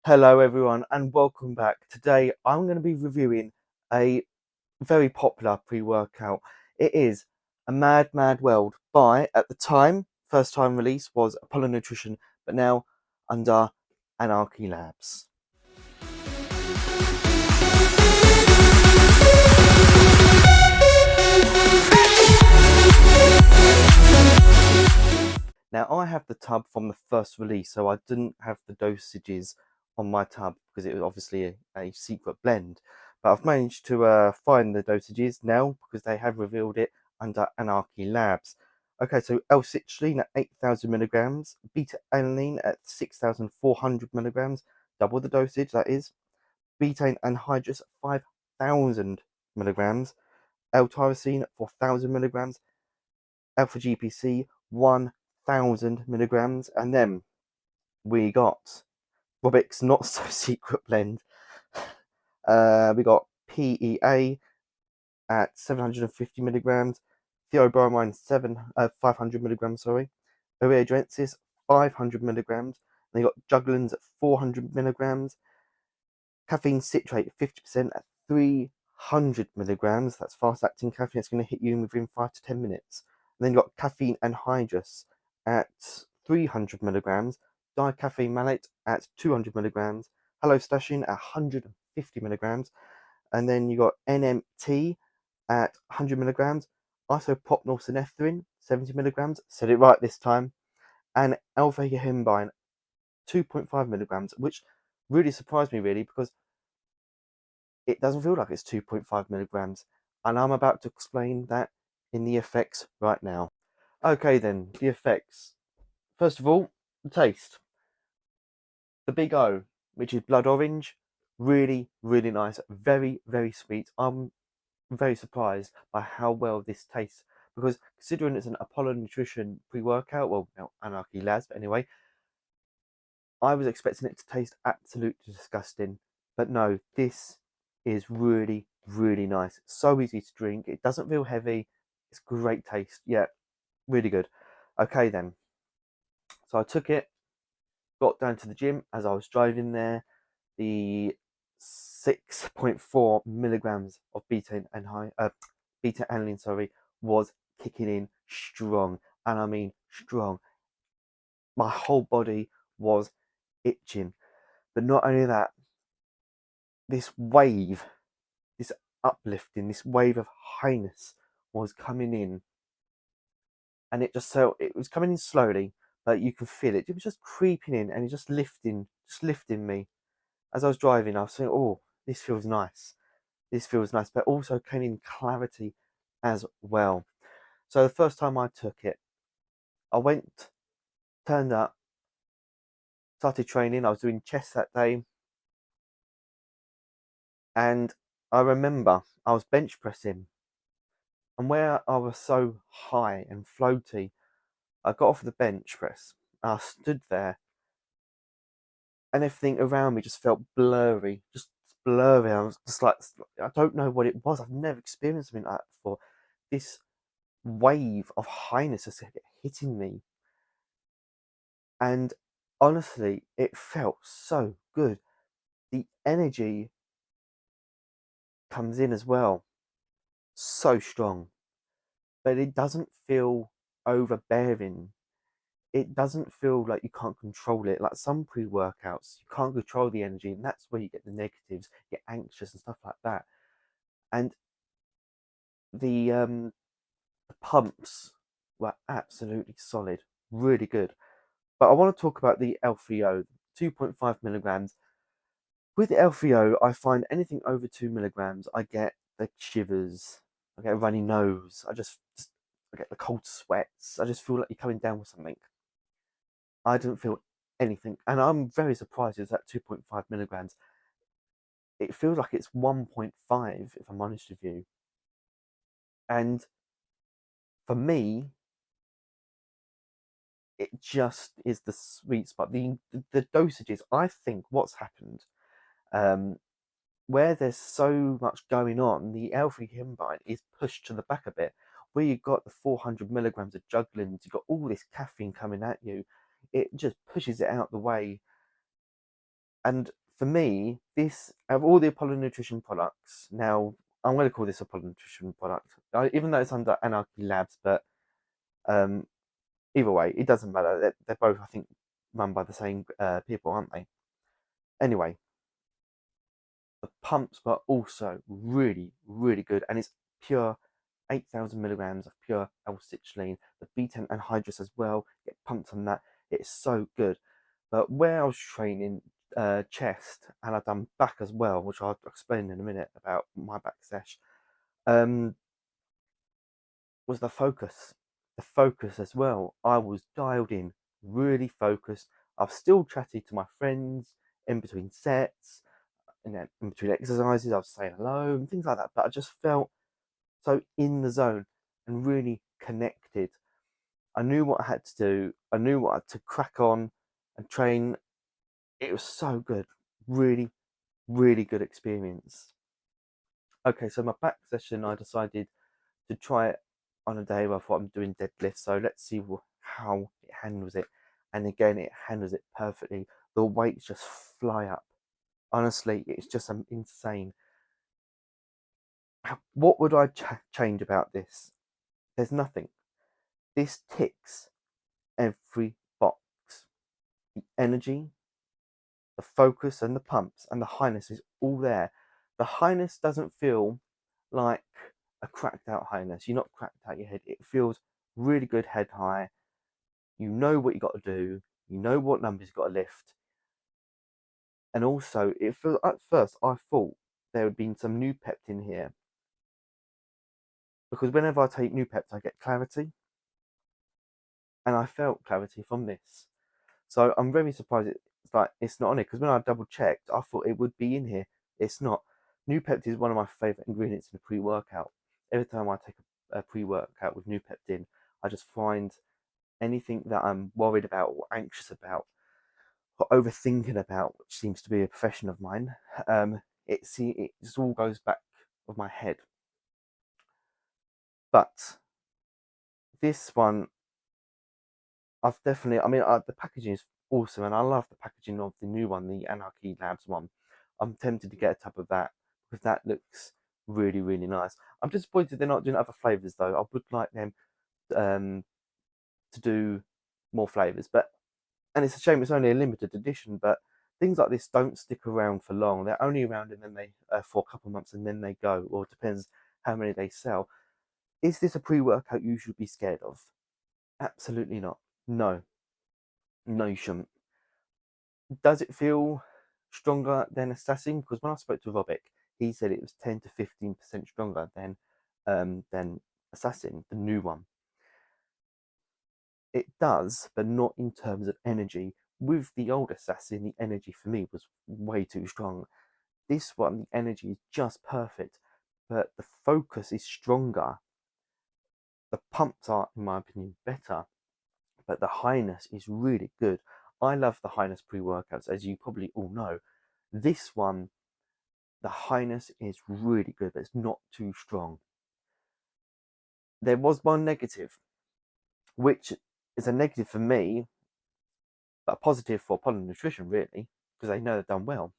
Hello everyone and welcome back. Today I'm going to be reviewing a very popular pre-workout. It is a Mad World by, at the time, first time release was Apollon Nutrition, but now under Anarchy Labs. Now I have the tub from the first release, so I didn't have the dosages on my tub because it was obviously a secret blend. But I've managed to find the dosages now because they have revealed it under Anarchy Labs. Okay, so L-citrulline at 8,000 milligrams, beta-alanine at 6,400 milligrams, double the dosage that is, betaine anhydrous 5,000 milligrams, L-tyrosine 4,000 milligrams, alpha GPC 1,000 milligrams, and then we got Robic's not so secret blend. We got PEA at 750 milligrams, theobromine 500 milligrams, sorry, ureadrensis 500 milligrams. Then you got juglans at 400 milligrams, caffeine citrate 50% at 300 milligrams. That's fast acting caffeine. It's going to hit you within 5 to 10 minutes. And then you've got caffeine anhydrous at 300 milligrams, dicaffeine malate at 200 milligrams, halostashine at 150 milligrams. And then you got NMT at 100 milligrams, isopropyl 70 milligrams, said it right this time, and alpha himbine 2.5 milligrams, which really surprised me, really, because it doesn't feel like it's 2.5 milligrams, and I'm about to explain that in the effects right now. Okay, then, the effects. First of all, the taste. The big O, which is blood orange, really nice, very sweet. I'm very surprised by how well this tastes because considering it's an Apollo Nutrition pre-workout, well, no, Anarchy Labs, but anyway, I was expecting it to taste absolutely disgusting, but no, this is really nice. So easy to drink. It doesn't feel heavy. It's great taste. Yeah, really good. Okay then. So I took it, got down to the gym as I was driving there. The 6.4 milligrams of beta alanine, sorry, was kicking in strong, and I mean strong. My whole body was itching, but not only that, this wave, this uplifting, this wave of highness was coming in, and it was coming in slowly, but you could feel it. It was just creeping in, and it just lifting me. As I was driving, I was saying, "Oh, this feels nice. This feels nice," but also came in clarity as well. So the first time I took it, I went, turned up, started training. I was doing chest that day, and I remember I was bench pressing, and where I was so high and floaty, I got off the bench press. I stood there, and everything around me just felt blurry, just blurry. I was just like, I don't know what it was. I've never experienced something like that before. This wave of highness is hitting me, and honestly, it felt so good. The energy comes in as well, so strong, but it doesn't feel overbearing. It doesn't feel like you can't control it. Like some pre-workouts, you can't control the energy, and that's where you get the negatives, you get anxious and stuff like that. And the pumps were absolutely solid, really good. But I want to talk about the LFO, 2.5 milligrams. With the LFO, I find anything over 2 milligrams, I get the shivers, I get a runny nose, I get the cold sweats. I just feel like you're coming down with something. I didn't feel anything, and I'm very surprised it's at 2.5 milligrams. It feels like it's 1.5, if I'm honest with you. And for me, it just is the sweet spot. The dosages, I think what's happened, um, where there's so much going on, the alpha himbine is pushed to the back a bit. Where you've got the 400 milligrams of juglans, you've got all this caffeine coming at you, it just pushes it out the way. And for me, this of all the Apollon nutrition products, now I'm going to call this Apollon nutrition product, even though it's under Anarchy Labs, but um, either way, it doesn't matter. They're both, I think, run by the same people, aren't they? Anyway, the pumps were also really, really good, and it's pure 8,000 milligrams of pure L-citrulline. The beta anhydrous as well, get pumped on that. It's so good. But where I was training chest, and I've done back as well, which I'll explain in a minute about my back sesh, um, was the focus. The focus as well. I was dialed in, really focused. I was still chatty to my friends in between sets, and then in between exercises, I was saying hello and things like that. But I just felt so in the zone and really connected. I knew what I had to do. I knew what I had to crack on and train. It was so good. Really, really good experience. Okay, so my back session, I decided to try it on a day where I thought I'm doing deadlifts. So let's see how it handles it. And again, it handles it perfectly. The weights just fly up. Honestly, it's just insane. What would I change about this? There's nothing. This ticks every box. The energy, the focus, and the pumps, and the highness is all there. The highness doesn't feel like a cracked out highness. You're not cracked out your head. It feels really good head high. You know what you got to do. You know what numbers you got to lift. And also, it feels at first I thought there had been some new pept in here because whenever I take new pept, I get clarity, and I felt clarity from this. So I'm very surprised it's not on it because when I double checked, I thought it would be in here. It's not. New Pept is one of my favorite ingredients in a pre-workout. Every time I take a pre-workout with New Pept in, I just find anything that I'm worried about or anxious about or overthinking about, which seems to be a profession of mine, it just all goes back of my head. But this one, I've definitely. I mean, the packaging is awesome, and I love the packaging of the new one, the Anarchy Labs one. I'm tempted to get a tub of that because that looks really, really nice. I'm disappointed they're not doing other flavors though. I would like them um, to do more flavors, but and it's a shame it's only a limited edition. But things like this don't stick around for long. They're only around and then they for a couple of months and then they go, or it depends how many they sell. Is this a pre-workout you should be scared of? Absolutely not. No, no, you shouldn't. Does it feel stronger than Assassin? Because when I spoke to Robic, he said it was 10 to 15% stronger than Assassin, the new one. It does, but not in terms of energy. With the old Assassin, the energy for me was way too strong. This one, the energy is just perfect, but the focus is stronger. The pumps are, in my opinion, better, but the highness is really good. I love the highness pre-workouts, as you probably all know. This one, the highness is really good, but it's not too strong. There was one negative, which is a negative for me, but a positive for Apollon Nutrition, really, because they know they've done well.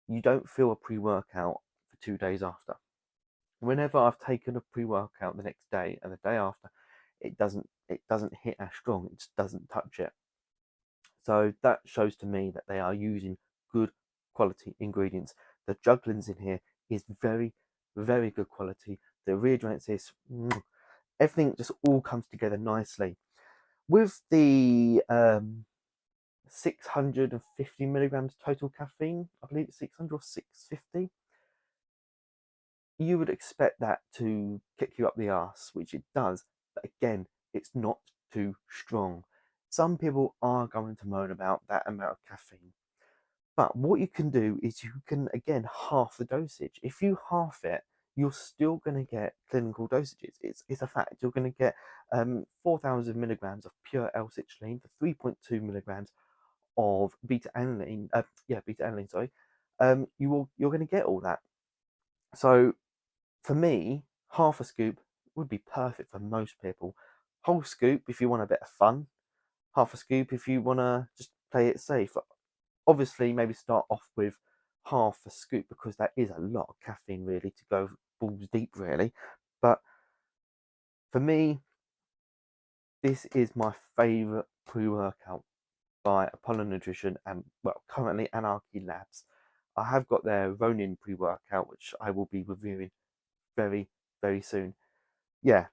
You don't feel a pre-workout for 2 days after. Whenever I've taken a pre-workout the next day and the day after, it doesn't hit as strong. It just doesn't touch it. So that shows to me that they are using good quality ingredients. The jugglins in here is very, very good quality. The rehydrant is everything just all comes together nicely. With the 650 milligrams total caffeine, I believe it's 600 or 650, you would expect that to kick you up the arse, which it does. But again, it's not too strong. Some people are going to moan about that amount of caffeine. But what you can do is you can, again, half the dosage. If you half it, you're still going to get clinical dosages. It's a fact. You're going to get 4,000 milligrams of pure L-citrulline for 3.2 milligrams of beta-alanine. Beta-alanine, sorry. You're going to get all that. So for me, half a scoop would be perfect for most people. Whole scoop if you want a bit of fun. Half a scoop if you want to just play it safe. Obviously, maybe start off with half a scoop because that is a lot of caffeine really to go balls deep really. But for me, this is my favourite pre-workout by Apollon Nutrition and, well, currently Anarchy Labs. I have got their Ronin pre-workout, which I will be reviewing very, very soon. Yeah,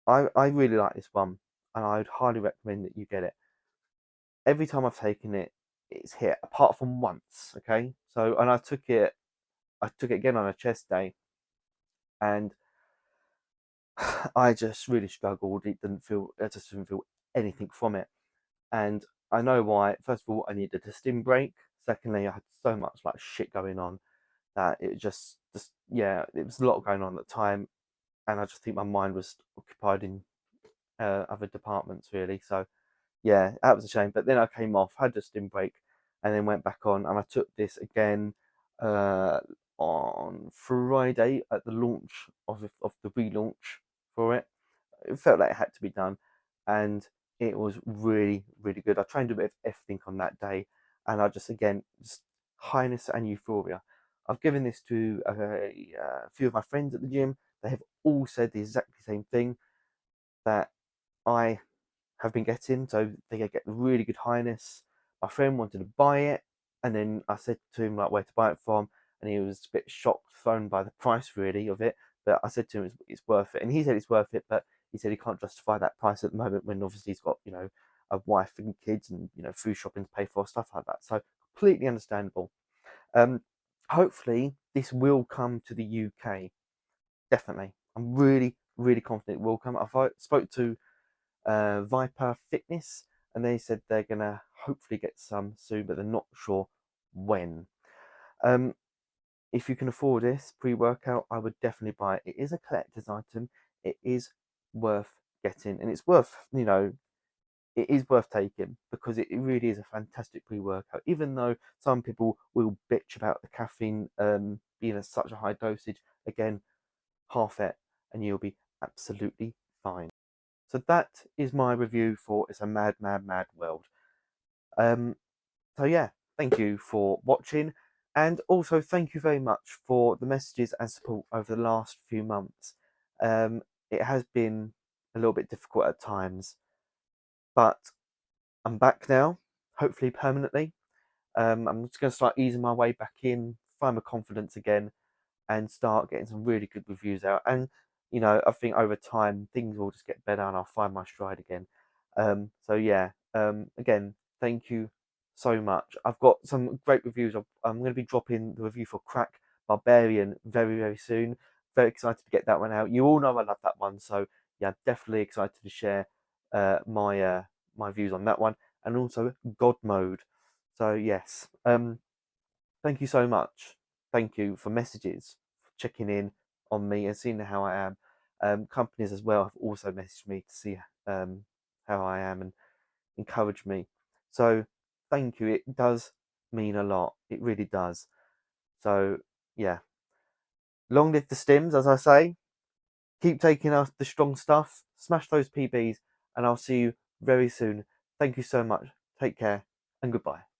I really like this one, and I'd highly recommend that you get it. Every time I've taken it, it's hit, apart from once. Okay, so and I took it again on a chest day, and I just really struggled. I just didn't feel anything from it, and I know why. First of all, I needed a stim break. Secondly, I had so much like shit going on that it just yeah, it was a lot going on at the time, and I just think my mind was occupied in other departments really. So yeah, that was a shame. But then I came off, had a stim break, and then went back on, and I took this again uh, on Friday at the launch of the relaunch for it. It felt like it had to be done, and it was really really good. I trained a bit of everything on that day, and I just again just highness and euphoria. I've given this to a few of my friends at the gym. They have all said the exactly same thing that I have been getting. So they get really good highness. My friend wanted to buy it, and then I said to him like where to buy it from, and he was a bit shocked, thrown by the price really of it. But I said to him it's worth it, and he said it's worth it, but he said he can't justify that price at the moment when obviously he's got a wife and kids and food shopping to pay for, stuff like that. So completely understandable. Um, Hopefully this will come to the UK. Definitely, I'm really really confident it will come. I spoke to Viper Fitness, and they said they're gonna hopefully get some soon, but they're not sure when. Um, if you can afford this pre-workout, I would definitely buy it. It is a collector's item. It is worth getting, and it's worth it is worth taking because it really is a fantastic pre-workout. Even though some people will bitch about the caffeine being at such a high dosage, again, half it, and you'll be absolutely fine. So that is my review for It's a Mad, Mad, Mad World. Um, so yeah, thank you for watching, and also thank you very much for the messages and support over the last few months. It has been a little bit difficult at times, but I'm back now, hopefully permanently. I'm just going to start easing my way back in, find my confidence again, and start getting some really good reviews out. And I think over time things will just get better, and I'll find my stride again. So yeah, again, thank you so much. I've got some great reviews. I'm going to be dropping the review for Crack Barbarian very very soon. Very excited to get that one out. You all know I love that one, so yeah, definitely excited to share my views on that one, and also God Mode. So yes, thank you so much. Thank you for messages, for checking in on me and seeing how I am. Companies as well have also messaged me to see how I am and encourage me. So thank you. It does mean a lot. It really does. So yeah, long live the stims, as I say. Keep taking us the strong stuff. Smash those PBs, and I'll see you very soon. Thank you so much. Take care and goodbye.